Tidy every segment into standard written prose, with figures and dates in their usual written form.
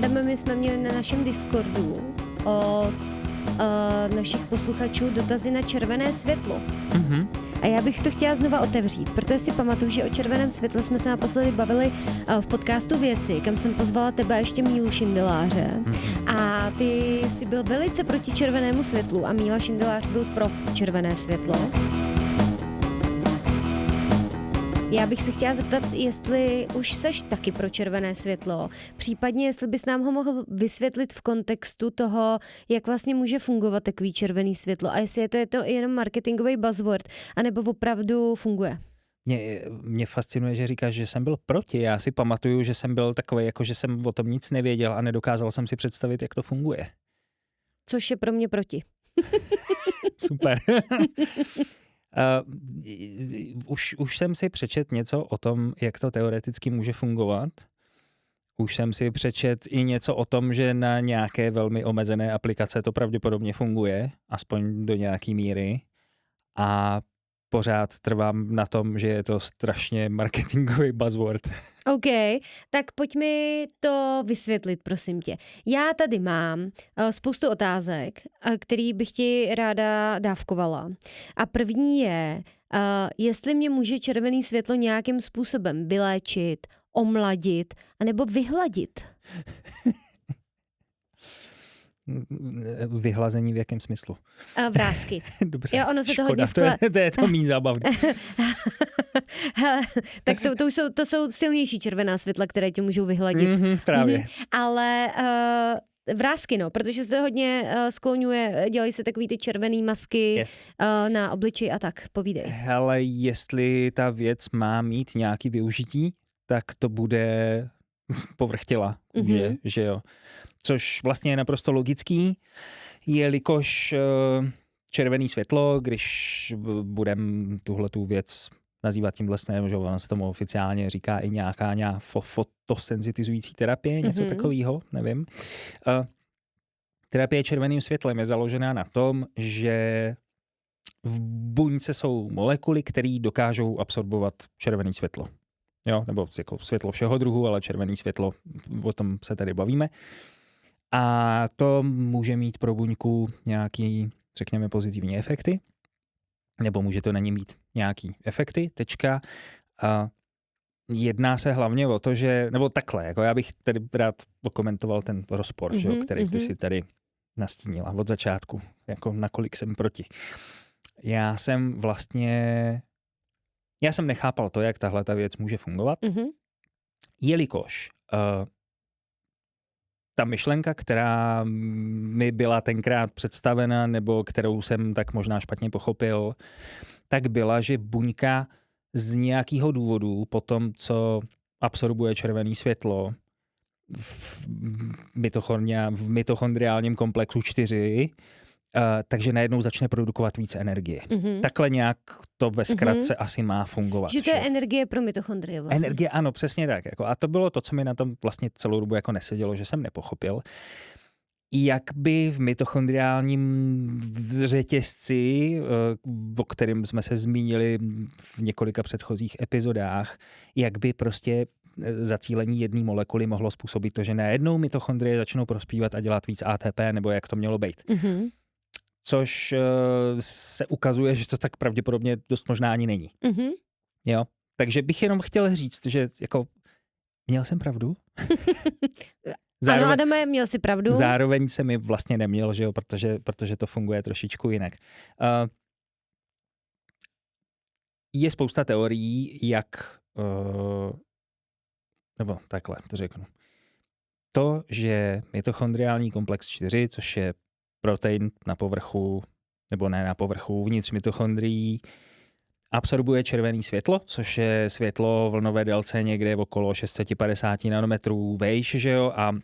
Adame, my jsme měli na našem Discordu od našich posluchačů dotazy na červené světlo. Mhm. A já bych to chtěla znova otevřít, protože si pamatuju, že o červeném světle jsme se naposledy bavili v podcastu Věci, kam jsem pozvala tebe a ještě Mílu Šindeláře. A ty jsi byl velice proti červenému světlu a Míla Šindelář byl pro červené světlo. Já bych se chtěla zeptat, jestli už seš taky pro červené světlo, případně jestli bys nám ho mohl vysvětlit v kontextu toho, jak vlastně může fungovat takový červený světlo a jestli je to jenom marketingový buzzword, anebo opravdu funguje. Mě fascinuje, že říkáš, že jsem byl proti. Já si pamatuju, že jsem byl takový, jako že jsem o tom nic nevěděl a nedokázal jsem si představit, jak to funguje. Což je pro mě proti. Super. Už jsem si přečet něco o tom, jak to teoreticky může fungovat. Už jsem si přečet i něco o tom, že na nějaké velmi omezené aplikace to pravděpodobně funguje, aspoň do nějaký míry. A pořád trvám na tom, že je to strašně marketingový buzzword. OK, tak pojď mi to vysvětlit, prosím tě. Já tady mám spoustu otázek, který bych ti ráda dávkovala. A první je, jestli mě může červený světlo nějakým způsobem vyléčit, omladit, anebo vyhladit. Vyhlazení v jakém smyslu? Vrásky. Dobře, Jo, ono se to škoda, hodně to je to méně zábavné. Tak to jsou silnější červená světla, které tě můžou vyhladit. Právě. Ale vrásky, no, protože se to hodně skloňuje, dělají se takový ty červený masky na obličeji a tak, povídej. Ale jestli ta věc má mít nějaký využití, tak to bude povrch těla, že jo. Což vlastně je naprosto logický, jelikož červený světlo, když budeme tuhletu věc nazývat tímhle směrem, že on se tomu oficiálně říká i nějaká fotosenzitizující terapie, něco takového, nevím. Terapie červeným světlem je založená na tom, že v buňce jsou molekuly, které dokážou absorbovat červené světlo. Jo, nebo jako světlo všeho druhu, ale červené světlo, o tom se tady bavíme. A to může mít pro buňku nějaký, řekněme, pozitivní efekty, nebo může to na ní mít nějaký efekty, tečka. A jedná se hlavně o to, že, nebo takhle, jako já bych tady rád okomentoval ten rozpor, že, který ty si tady nastínila od začátku, jako nakolik jsem proti. Já jsem nechápal to, jak tahle ta věc může fungovat, jelikož ta myšlenka, která mi byla tenkrát představena, nebo kterou jsem tak možná špatně pochopil, tak byla, že buňka z nějakého důvodu po tom, co absorbuje červené světlo v mitochondriálním komplexu 4, takže najednou začne produkovat více energie. Takhle nějak to ve zkratce asi má fungovat. Že to je energie pro mitochondrie vlastně. Energie, ano, přesně tak. Jako, a to bylo to, co mi na tom vlastně celou dobu jako nesedělo, že jsem nepochopil. Jak by v mitochondriálním řetězci, o kterém jsme se zmínili v několika předchozích epizodách, jak by prostě zacílení jedné molekuly mohlo způsobit to, že najednou mitochondrie začnou prospívat a dělat víc ATP, nebo jak to mělo být. Což se ukazuje, že to tak pravděpodobně dost možná ani není. Jo? Takže bych jenom chtěl říct, že jako měl jsem pravdu. Ano, Adame, měl jsi pravdu. Zároveň jsem mi vlastně neměl, že jo, protože to funguje trošičku jinak. Je spousta teorií, jak nebo takhle to řeknu. To, že mitochondriální komplex 4, což je protein na povrchu, nebo ne na povrchu, uvnitř mitochondrií, absorbuje červené světlo, což je světlo vlnové délce někde okolo 650 nanometrů vejš, že jo, a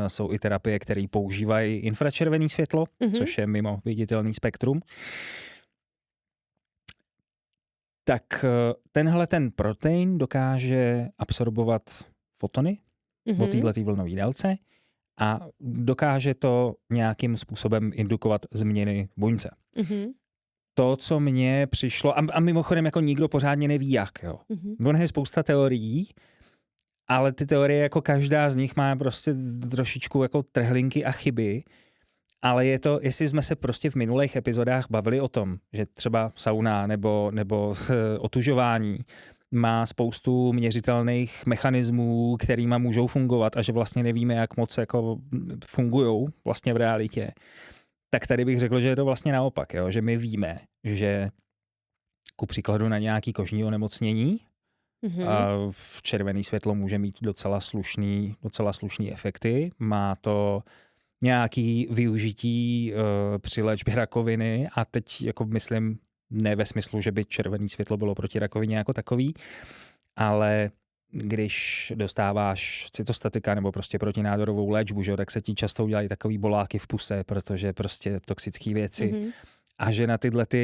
jsou i terapie, které používají infračervené světlo, což je mimo viditelný spektrum. Tak tenhle ten protein dokáže absorbovat fotony o této vlnové délce a dokáže to nějakým způsobem indukovat změny v buňce. To, co mně přišlo, a mimochodem jako nikdo pořádně neví jak, jo. Ono je spousta teorií Ale ty teorie, jako každá z nich má prostě trošičku jako trhlinky a chyby. Ale je to, jestli jsme se prostě v minulých epizodách bavili o tom, že třeba sauna nebo otužování má spoustu měřitelných mechanismů, kterýma můžou fungovat a že vlastně nevíme, jak moc jako fungujou vlastně v realitě, tak tady bych řekl, že je to vlastně naopak, jo? Že my víme, že ku příkladu na nějaký kožní onemocnění a v červený světlo může mít docela slušný efekty. Má to nějaký využití při léčbě rakoviny a teď jako myslím ne ve smyslu, že by červený světlo bylo proti rakovině jako takový, ale když dostáváš cytostatika nebo prostě protinádorovou léčbu, že, tak se ti často udělají takový boláky v puse, protože prostě toxické věci. A že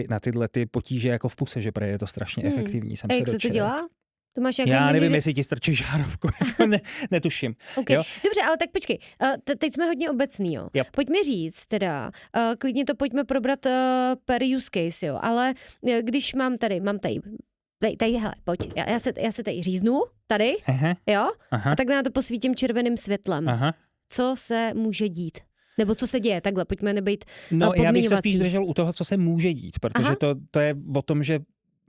na tyhle ty potíže jako v puse, že je to strašně efektivní. A jak se to dělá? To máš jako já nevím, jestli ti strčí žárovku, netuším. Okay. Dobře, ale tak počkej, teď jsme hodně obecný, jo. Yep. Pojďme říct teda, klidně to pojďme probrat per use case, jo, ale když mám tady, hele, pojď, já se tady říznu, tady, jo, a takhle na to posvítím červeným světlem. Co se může dít? Nebo co se děje? Takhle, pojďme nebejt podmiňovací. Já bych se spíš držel u toho, co se může dít, protože to je o tom, že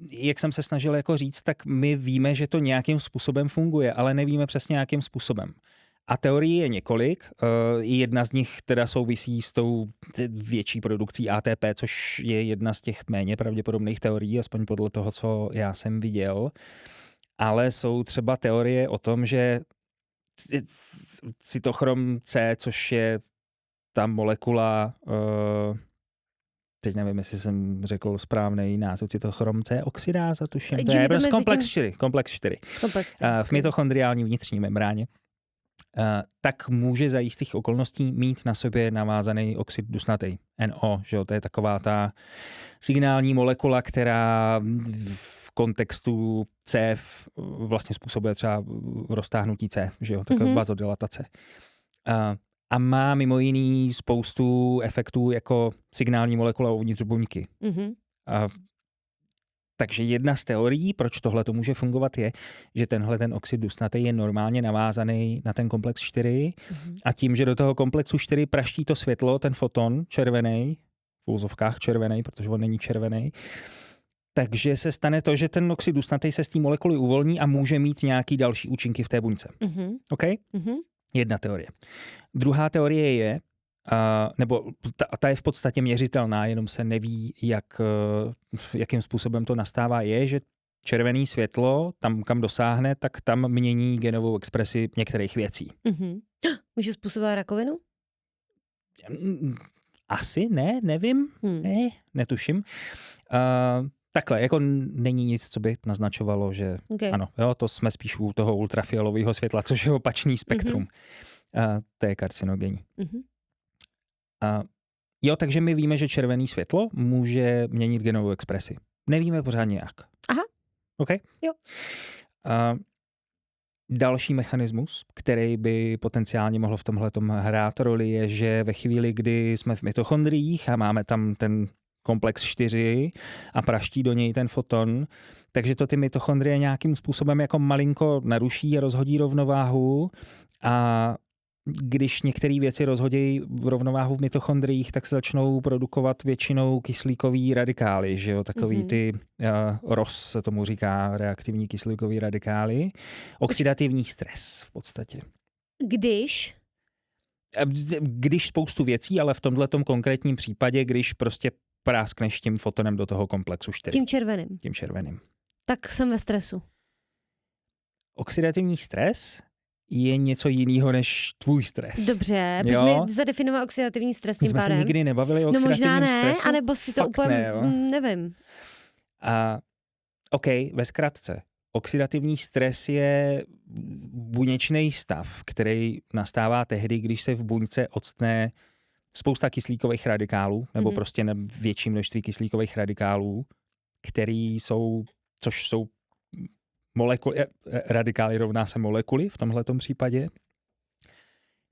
jak jsem se snažil jako říct, tak my víme, že to nějakým způsobem funguje, ale nevíme přesně jakým způsobem. A teorií je několik. Jedna z nich teda souvisí s tou větší produkcí ATP, což je jedna z těch méně pravděpodobných teorií, aspoň podle toho, co já jsem viděl. Ale jsou třeba teorie o tom, že cytochrom C, což je ta molekula, teď nevím, jestli jsem řekl správný název, cytochrom C oxidáza, tuším. To je prostě komplex 4. V mitochondriální vnitřní membráně. Tak může za jistých okolností mít na sobě navázaný oxid dusnatý, NO, že jo? To je taková ta signální molekula, která v kontextu cév vlastně způsobuje třeba roztáhnutí cév, že jo? Taková vazodilatace. A má mimo jiný spoustu efektů jako signální molekula uvnitř buňky. Takže jedna z teorií, proč tohle to může fungovat, je, že tenhle ten oxid dusnatý je normálně navázaný na ten komplex 4 a tím, že do toho komplexu 4 praští to světlo, ten foton červený, v úzovkách červený, protože on není červený, takže se stane to, že ten oxid dusnatý se z té molekuly uvolní a může mít nějaký další účinky v té buňce. OK? Jedna teorie. Druhá teorie je, nebo ta je v podstatě měřitelná, jenom se neví, jakým způsobem to nastává, je, že červený světlo, tam kam dosáhne, tak tam mění genovou expresi některých věcí. Může způsobovat rakovinu? Asi ne, nevím, netuším. Takhle, jako není nic, co by naznačovalo, že ano, jo, to jsme spíš u toho ultrafialového světla, což je opačný spektrum. To je karcinogenní. Jo, takže my víme, že červený světlo může měnit genovou expresi. Nevíme pořádně jak. OK? Jo. Další mechanismus, který by potenciálně mohl v tomhletom hrát roli, je, že ve chvíli, kdy jsme v mitochondriích a máme tam ten komplex 4 a praští do něj ten foton, takže to ty mitochondrie nějakým způsobem jako malinko naruší a rozhodí rovnováhu a když některé věci rozhodí rovnováhu v mitochondriích, tak se začnou produkovat většinou kyslíkový radikály, že jo, takový ty ROS se tomu říká, reaktivní kyslíkový radikály. Oxidativní stres v podstatě. Když spoustu věcí, ale v tomhletom konkrétním případě, když prostě práskneš tím fotonem do toho komplexu 4. Tím červeným. Tak jsem ve stresu. Oxidativní stres je něco jiného než tvůj stres. Dobře, pojďme zadefinovat oxidativní stres tím pádem. Jsme se nikdy nebavili o oxidativním stresu? No možná ne, anebo si to úplně nevím. OK, ve zkratce. Oxidativní stres je buněčný stav, který nastává tehdy, když se v buňce octne spousta kyslíkových radikálů, nebo prostě větší množství kyslíkových radikálů, což jsou molekuly, radikály rovná se molekuly v tomhletom případě.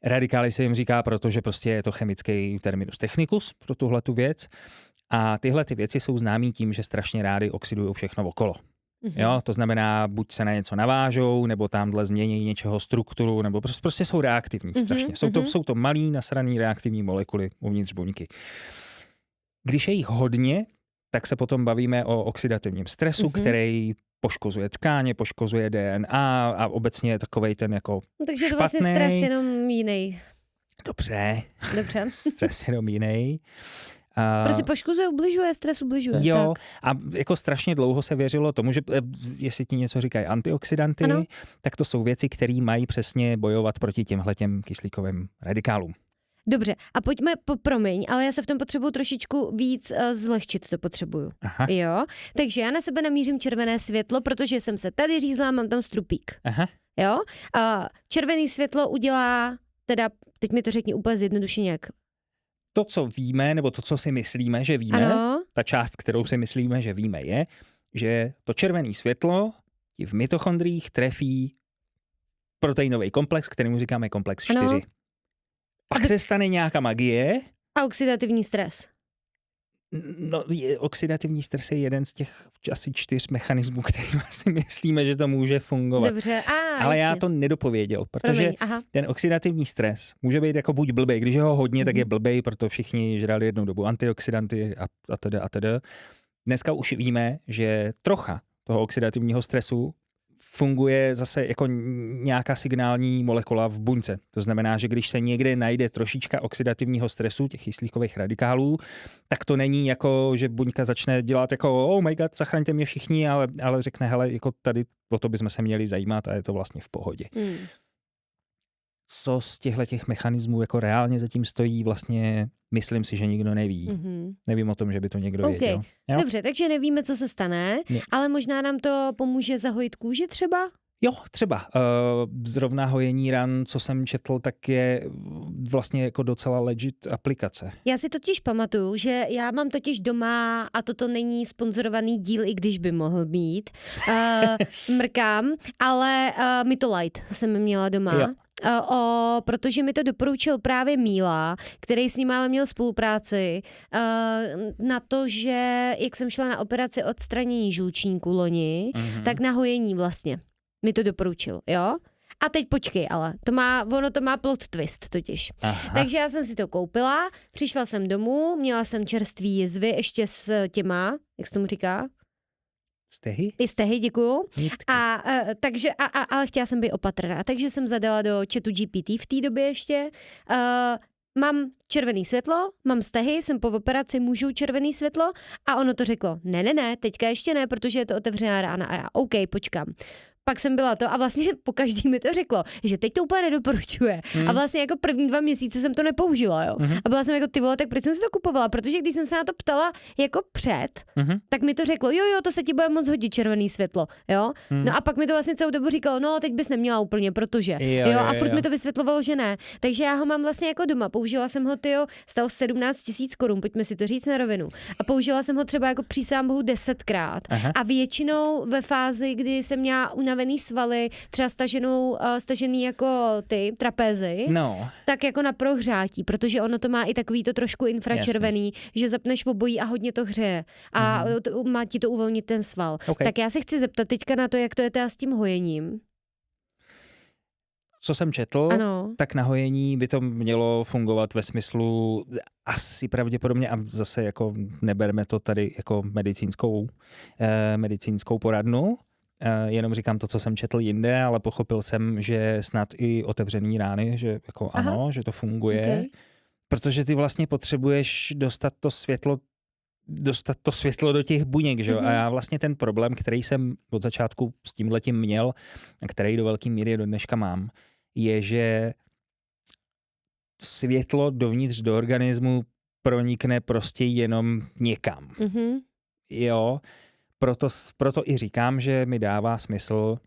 Radikály se jim říká, protože prostě je to chemický terminus technicus pro tuhletu věc. A tyhle ty věci jsou známý tím, že strašně rády oxidují všechno okolo. Jo, to znamená, buď se na něco navážou, nebo tamhle změní něčeho strukturu, nebo prostě jsou reaktivní strašně. Jsou to malý nasraný reaktivní molekuly uvnitř buňky. Když je jich hodně, tak se potom bavíme o oxidativním stresu, který poškozuje tkáně, poškozuje DNA a obecně je takovej ten jako Takže je to vlastně stres jenom jiný. Dobře. Stres jenom jiný. Prostě poškozuje, ubližuje, stres ubližuje. Jo, tak. a jako strašně dlouho se věřilo tomu, že jestli ti něco říkají antioxidanty, tak to jsou věci, které mají přesně bojovat proti těmhletěm kyslíkovým radikálům. Dobře, a pojďme, promiň, ale já se v tom potřebuju trošičku víc zlehčit, to potřebuju. Aha. Jo, takže já na sebe namířím červené světlo, protože jsem se tady řízla, mám tam strupík. Aha. Jo, červené světlo udělá, teda, teď mi to řekni úplně zjednodušeně, jak. To, co víme, nebo to, co si myslíme, že víme, ta část, kterou si myslíme, že víme, je, že to červené světlo ti v mitochondriích trefí proteinový komplex, kterému říkáme komplex 4. Ano. Pak se stane nějaká magie. A oxidativní stres. No, oxidativní stres je jeden z těch asi 4 mechanismů, kterým si myslíme, že to může fungovat. Dobře, ale já to nedopověděl, protože ten oxidativní stres může být jako buď blbej, když je ho hodně, tak je blbej, proto všichni žrali jednou dobu antioxidanty a teda. Dneska už víme, že trocha toho oxidativního stresu funguje zase jako nějaká signální molekula v buňce. To znamená, že když se někde najde trošička oxidativního stresu, těch kyslíkových radikálů, tak to není jako, že buňka začne dělat jako oh my god, zachraňte mě všichni, ale řekne, hele, jako tady o to bychom se měli zajímat a je to vlastně v pohodě. Co z těch mechanismů jako reálně zatím stojí, vlastně myslím si, že nikdo neví. Nevím o tom, že by to někdo věděl. Jo? Dobře, takže nevíme, co se stane, ale možná nám to pomůže zahojit kůži třeba? Jo, třeba. Zrovna hojení ran, co jsem četl, tak je vlastně jako docela legit aplikace. Já si totiž pamatuju, že já mám totiž doma, a toto není sponzorovaný díl, i když by mohl být, mrkám, ale Mytolite jsem měla doma. Jo. Protože mi to doporučil právě Míla, který s ním ale měl spolupráci na to, že jak jsem šla na operaci odstranění žlučníku loni, tak na hojení vlastně mi to doporučil, jo? A teď počkej, ale ono to má plot twist totiž. Aha. Takže já jsem si to koupila, přišla jsem domů, měla jsem čerstvý jizvy ještě s těma, jak se tomu říká? Stehy? I stehy, děkuju. Takže ale chtěla jsem být opatrná, takže jsem zadala do chatu GPT v té době ještě. Mám červený světlo, mám stehy, jsem po operaci, můžu červený světlo a ono to řeklo, ne, teďka ještě ne, protože je to otevřená rána a já, OK, počkám. Pak jsem byla to a vlastně po každý mi to řeklo, že teď to úplně nedoporučuje. A vlastně jako první 2 měsíce jsem to nepoužila, jo. A byla jsem jako ty vole, tak proč jsem si to kupovala? Protože když jsem se na to ptala jako před, tak mi to řeklo, jo, to se ti bude moc hodit červený světlo, jo. No a pak mi to vlastně celou dobu říkalo, no teď bys neměla úplně, protože, jo, a furt mi to vysvětlovalo, že ne. Takže já ho mám vlastně jako doma, použila jsem ho, stalo 17 000 korun, pojďme si to říct na rovinu. A použila jsem ho třeba jako přísám bohu 10krát. A většinou ve fázi, kdy jsem měla unavený svaly, třeba stažený jako ty trapézy, tak jako na prohřátí, protože ono to má i takový to trošku infračervený, že zapneš obojí a hodně to hřeje a má ti to uvolnit ten sval. Okay. Tak já se chci zeptat teďka na to, jak to je teda s tím hojením. Co jsem četl, tak na hojení by to mělo fungovat ve smyslu asi pravděpodobně, a zase jako neberme to tady jako medicínskou poradnu, jenom říkám to, co jsem četl jinde, ale pochopil jsem, že snad i otevřený rány, že jako ano, že to funguje, protože ty vlastně potřebuješ dostat to světlo do těch buněk, že jo? A já vlastně ten problém, který jsem od začátku s tímhletím měl, a který do velké míry do dneška mám, je, že světlo dovnitř do organismu pronikne prostě jenom někam. Jo, proto i říkám, že mi dává smysl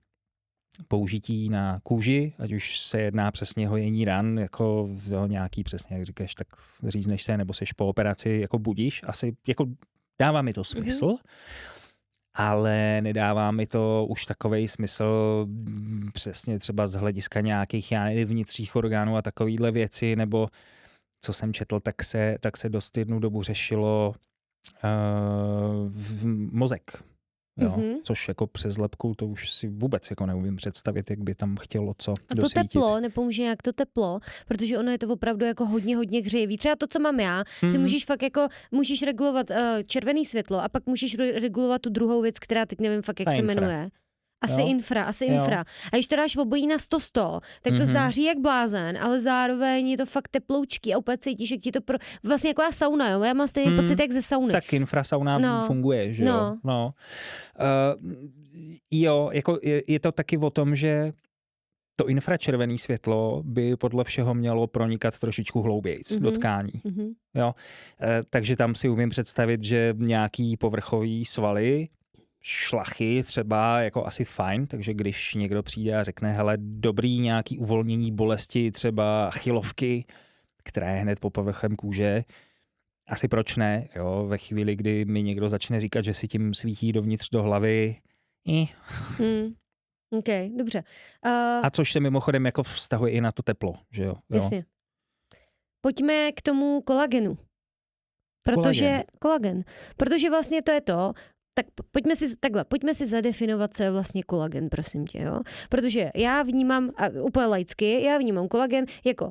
použití na kůži, ať už se jedná přesně hojení ran, jako nějaký přesně, jak říkáš, tak řízneš se, nebo seš po operaci, jako budíš, asi jako dává mi to smysl, ale nedává mi to už takovej smysl přesně třeba z hlediska nějakých vnitřních orgánů a takovýhle věci, nebo co jsem četl, tak se dost jednu dobu řešilo mozek. jo? Což jako přes lepku to už si vůbec jako neumím představit, jak by tam chtělo co A to dosvítit. teplo, nepomůže nějak to teplo, protože ono je to opravdu jako hodně hřejivý. Třeba to, co mám já, si můžeš fakt jako, můžeš regulovat červený světlo a pak můžeš regulovat tu druhou věc, která teď nevím fakt, jak se jmenuje. Asi infra. A když to dáš v obojí na 100, tak to září jak blázen, ale zároveň je to fakt teploučký a úplně cítíš, jak ti to vlastně jako sauna, jo? Já mám stejný pocit, jak ze sauny. Tak infrasauna funguje, že jo? No. Jo, jako je to taky o tom, že to infračervené světlo by podle všeho mělo pronikat trošičku hloubějc do tkání. Jo? Takže tam si umím představit, že nějaký povrchový svaly, šlachy třeba jako asi fajn, takže když někdo přijde a řekne, hele, dobrý nějaký uvolnění bolesti, třeba achilovky, která je hned po povrchem kůže, asi proč ne, jo, ve chvíli, kdy mi někdo začne říkat, že si tím svítí dovnitř do hlavy. OK, dobře. A což se mimochodem jako vztahuje i na to teplo, že jo? Jasně. Pojďme k tomu kolagenu. Protože vlastně to je to, tak pojďme si zadefinovat, co je vlastně kolagen, prosím tě, jo? Protože já vnímám, úplně laicky, kolagen jako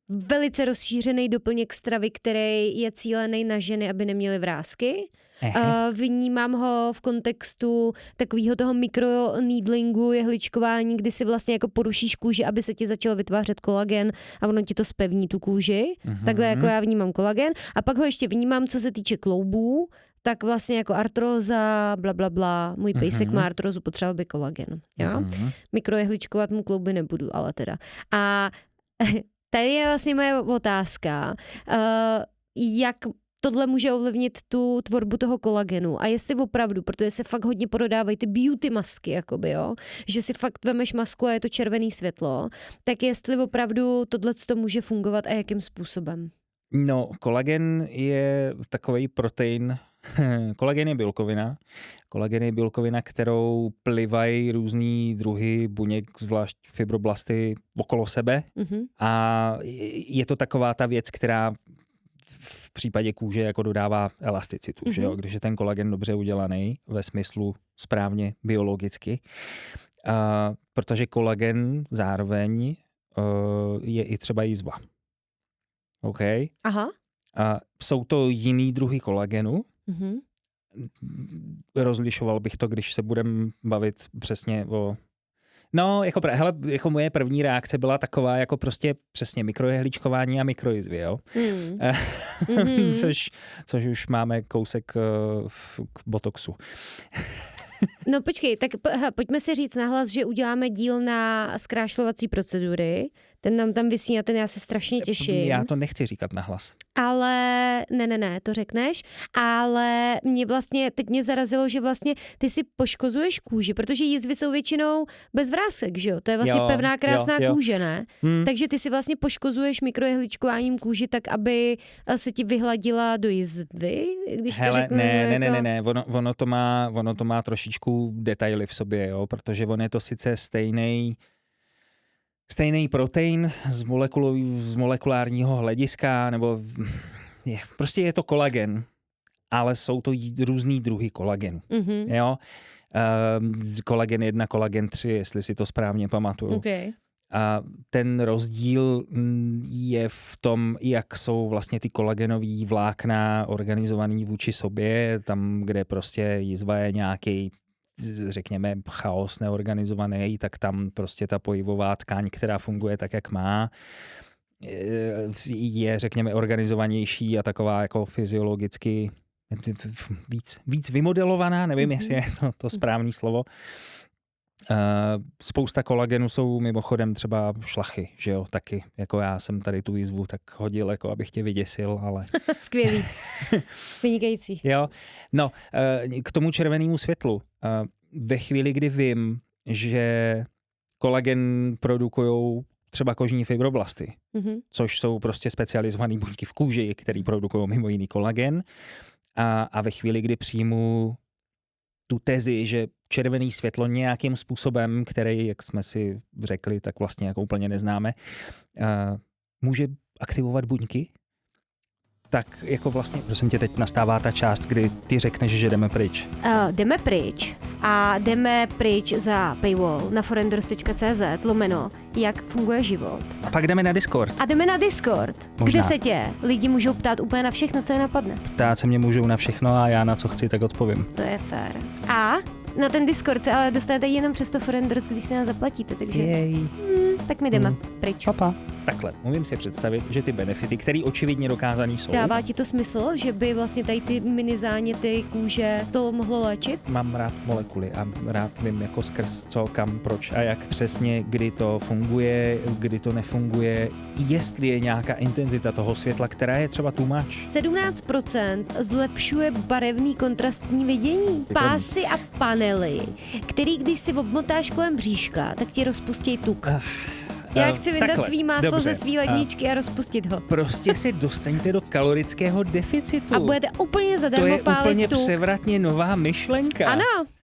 velice rozšířený doplněk stravy, který je cílený na ženy, aby neměly vrásky. Vnímám ho v kontextu takového toho mikroneedlingu, jehličkování, kdy si vlastně jako porušíš kůži, aby se ti začal vytvářet kolagen a ono ti to spevní tu kůži. Takhle jako já vnímám kolagen. A pak ho ještě vnímám, co se týče kloubů, tak vlastně jako artróza, blablabla, můj pejsek má artrózu, potřeboval by kolagen. Jo? Mikrojehličkovat mu klouby nebudu, ale teda. A tady je vlastně moje otázka, jak tohle může ovlivnit tu tvorbu toho kolagenu a jestli opravdu, protože se fakt hodně prodávají ty beauty masky, jakoby, jo, že si fakt vemeš masku a je to červený světlo, tak jestli opravdu tohle to může fungovat a jakým způsobem? No, kolagen je takový protein. Kolagen je bílkovina, kterou plivají různý druhy buněk, zvlášť fibroblasty okolo sebe. A je to taková ta věc, která v případě kůže jako dodává elasticitu, že jo? Když je ten kolagen dobře udělaný, ve smyslu správně biologicky. Protože kolagen zároveň je i třeba jizva. OK? Aha. Jsou to jiný druhy kolagenu. Rozlišoval bych to, když se budeme bavit přesně o... No, jako moje první reakce byla taková, jako prostě přesně mikrojehličkování a mikrojizvy, jo? Což už máme kousek k botoxu. No počkej, tak pojďme si říct nahlas, že uděláme díl na zkrášlovací procedury. Ten nám tam visí a ten já se strašně těším. Já to nechci říkat nahlas. Ale ne, to řekneš. Ale teď mě zarazilo, že vlastně ty si poškozuješ kůži, protože jizvy jsou většinou bez vrásek, že jo? To je vlastně pevná, krásná kůže, ne? Takže ty si vlastně poškozuješ mikrojehličkováním kůži tak, aby se ti vyhladila do jizvy, když to řeknu. Ne. Ono to má trošičku detaily v sobě, jo? Protože on je to sice stejný protein z molekulárního hlediska, nebo prostě je to kolagen, ale jsou to různý druhy kolagenu. Jo? Kolagen 1, kolagen 3, jestli si to správně pamatuju. Okay. A ten rozdíl je v tom, jak jsou vlastně ty kolagenový vlákna organizovaný vůči sobě, tam, kde prostě jizva je nějaký, řekněme, chaos neorganizovaný, tak tam prostě ta pojivová tkáň, která funguje tak, jak má, je, řekněme, organizovanější a taková jako fyziologicky víc vymodelovaná, nevím, jestli je to správný slovo. Spousta kolagenu jsou mimochodem třeba šlachy, že jo, taky, jako já jsem tady tu jizvu tak hodil, jako abych tě vyděsil, ale... Skvělý, vynikající. Jo, no, k tomu červenému světlu, ve chvíli, kdy vím, že kolagen produkujou třeba kožní fibroblasty, což jsou prostě specializované buňky v kůži, které produkují mimo jiný kolagen, a ve chvíli, kdy přijmu tu tezi, že červený světlo nějakým způsobem, který, jak jsme si řekli, tak vlastně jako úplně neznáme, může aktivovat buňky, tak jako vlastně, prosím tě, teď nastává ta část, kdy ty řekneš, že jdeme pryč. Jdeme pryč a jdeme pryč za paywall na forenders.cz jak funguje život. A pak jdeme na Discord. A jdeme na Discord, Možná. kde se tě lidi můžou ptát úplně na všechno, co je napadne. Ptát se mě můžou na všechno a já na co chci, tak odpovím. To je fér. A na ten Discord se ale dostanete jenom přes to Forenders, když si nás zaplatíte, takže tak my jdeme pryč. Papa. Takhle, umím si představit, že ty benefity, které očividně dokázaný jsou. Dává ti to smysl, že by vlastně tady ty mini záněty kůže to mohlo léčit? Mám rád molekuly a rád vím jako skrz co, kam, proč a jak přesně, kdy to funguje, kdy to nefunguje, jestli je nějaká intenzita toho světla, která je třeba too much. 17% zlepšuje barevný kontrastní vidění. Pásy a panely, který když si obmotáš kolem bříška, tak ti rozpustí tuk. Já chci vyndat svý máslo ze svý ledničky a rozpustit ho. Prostě si dostaňte do kalorického deficitu. A budete úplně zadarmo pálit tuk. To je úplně převratně nová myšlenka. Ano.